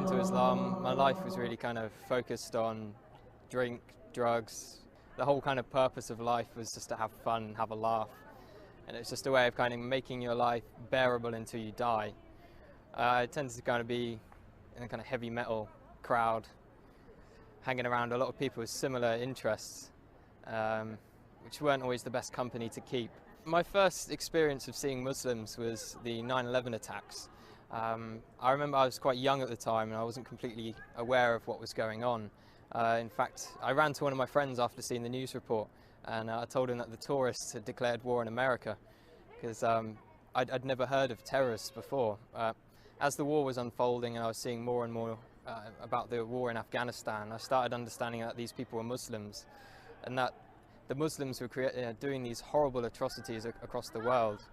into Islam, my life was really kind of focused on drink, drugs. The whole kind of purpose of life was just to have fun, have a laugh. And it's just a way of kind of making your life bearable until you die. I tended to kind of be in a kind of heavy metal crowd, hanging around a lot of people with similar interests, which weren't always the best company to keep. My first experience of seeing Muslims was the 9/11 attacks. I remember I was quite young at the time and I wasn't completely aware of what was going on. In fact, I ran to one of my friends after seeing the news report and I told him that the tourists had declared war on America because I'd never heard of terrorists before. As the war was unfolding and I was seeing more and more about the war in Afghanistan, I started understanding that these people were Muslims and that the Muslims were doing these horrible atrocities across the world.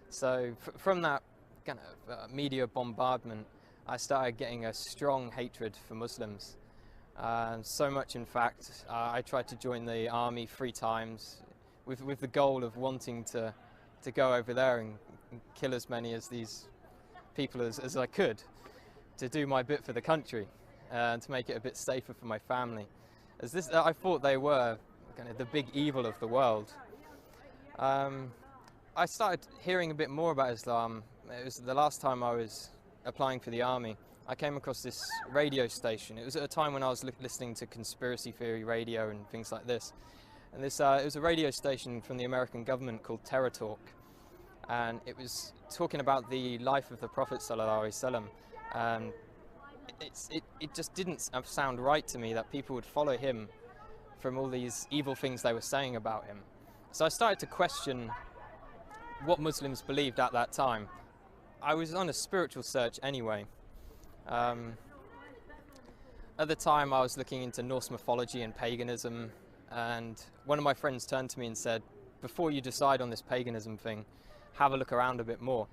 So from that kind of media bombardment, I started getting a strong hatred for Muslims. So much, in fact, I tried to join the army 3 times with the goal of wanting to go over there and kill as many of these people as I could, to do my bit for the country and to make it a bit safer for my family. I thought they were kind of the big evil of the world. I started hearing a bit more about Islam. It was the last time I was applying for the army. I came across this radio station. It was at a time when I was listening to conspiracy theory radio and things like this. And it was a radio station from the American government called Terror Talk. And it was talking about the life of the Prophet ﷺ. And it just didn't sound right to me that people would follow him from all these evil things they were saying about him. So I started to question what Muslims believed at that time. I was on a spiritual search anyway. At the time I was looking into Norse mythology and paganism, and one of my friends turned to me and said, before you decide on this paganism thing, have a look around a bit more.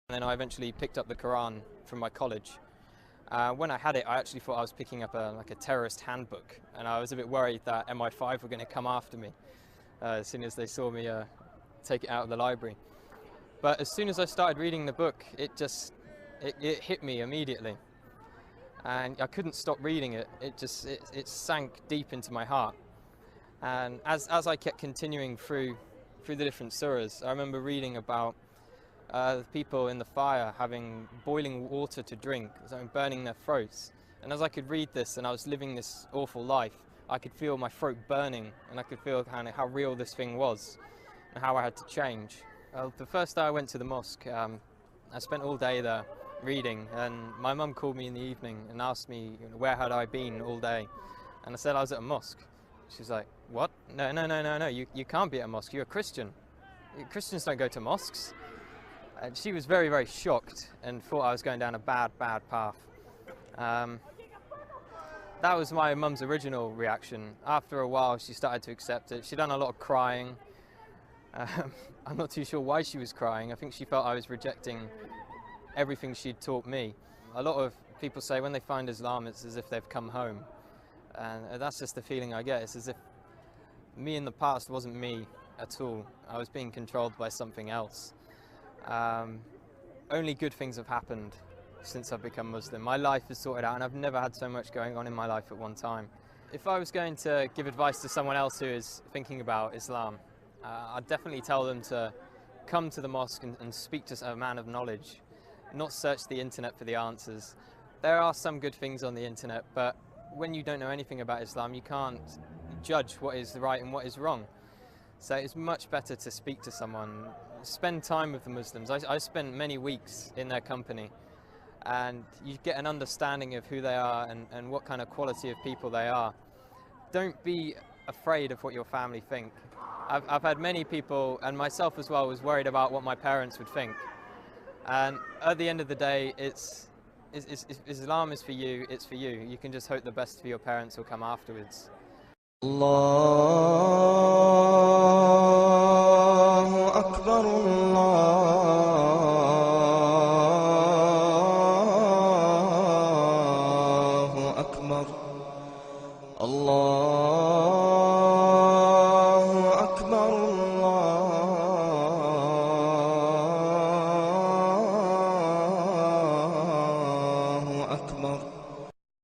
And then I eventually picked up the Quran from my college. When I had it, I actually thought I was picking up a terrorist handbook, and I was a bit worried that MI5 were going to come after me as soon as they saw me take it out of the library. But as soon as I started reading the book, it hit me immediately, and I couldn't stop reading it. It sank deep into my heart. And as I kept continuing through the different surahs, I remember reading about the people in the fire having boiling water to drink, burning their throats. And as I could read this and I was living this awful life, I could feel my throat burning, and I could feel kind of how real this thing was and how I had to change. The first day I went to the mosque, I spent all day there reading, and my mum called me in the evening and asked me, where had I been all day, and I said I was at a mosque. She's like, what? No, you can't be at a mosque, you're a Christian. Christians don't go to mosques. And she was very, very shocked and thought I was going down a bad path. That was my mum's original reaction. After a while she started to accept it. She'd done a lot of crying. I'm not too sure why she was crying. I think she felt I was rejecting everything she'd taught me. A lot of people say when they find Islam, it's as if they've come home. And that's just the feeling I get. It's as if me in the past wasn't me at all. I was being controlled by something else. Only good things have happened since I've become Muslim. My life is sorted out and I've never had so much going on in my life at one time. If I was going to give advice to someone else who is thinking about Islam, I'd definitely tell them to come to the mosque and speak to a man of knowledge, not search the internet for the answers. There are some good things on the internet, but when you don't know anything about Islam, you can't judge what is right and what is wrong. So it's much better to speak to someone, spend time with the Muslims. I spent many weeks in their company, and you get an understanding of who they are and what kind of quality of people they are. Don't be afraid of what your family think. I've had many people, and myself as well, was worried about what my parents would think. And at the end of the day, Islam is for you, it's for you. You can just hope the best for your parents will come afterwards. Allahu Akbar, Allahu Akbar, Allahu Akbar.